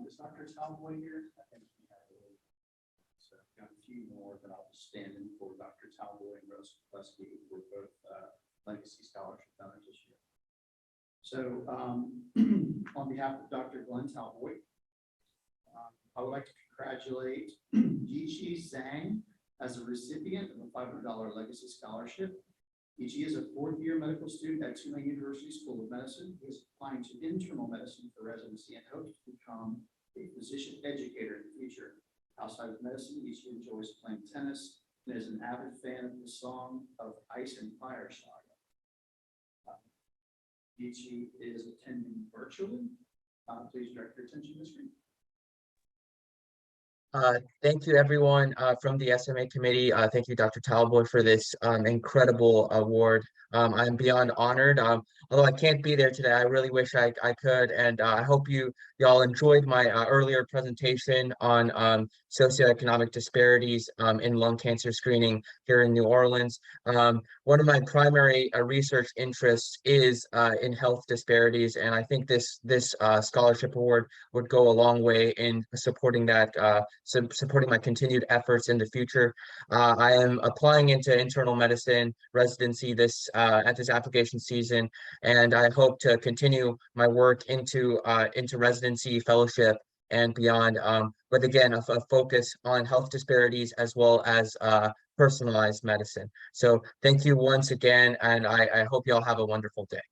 Is Dr. Talboy here? I think we have so I've got a few more, but I'll just stand in for Dr. Talboy and Rose Plesky, who were both Legacy Scholarship donors this year. So on behalf of Dr. Glenn Talboy, I would like to congratulate Yichi Zhang as a recipient of a $500 Legacy Scholarship. Yichi is a fourth-year medical student at Tulane University School of Medicine. He is applying to internal medicine for residency and hopes to become a physician educator in the future. Outside of medicine, Yichi enjoys playing tennis and is an avid fan of the song of Ice and Fire Saga. Yichi is attending virtually. Please direct your attention to the screen. Thank you, everyone from the SMA committee. Thank you, Dr. Talboy, for this incredible award. I'm beyond honored. Although I can't be there today, I really wish I could. And I hope y'all enjoyed my earlier presentation on socioeconomic disparities in lung cancer screening here in New Orleans. One of my primary research interests is in health disparities, and I think this scholarship award would go a long way in supporting that. Supporting my continued efforts in the future. I am applying into internal medicine residency at this application season, and I hope to continue my work into residency, fellowship, and beyond. But again, a focus on health disparities as well as personalized medicine. So thank you once again, and I hope you all have a wonderful day.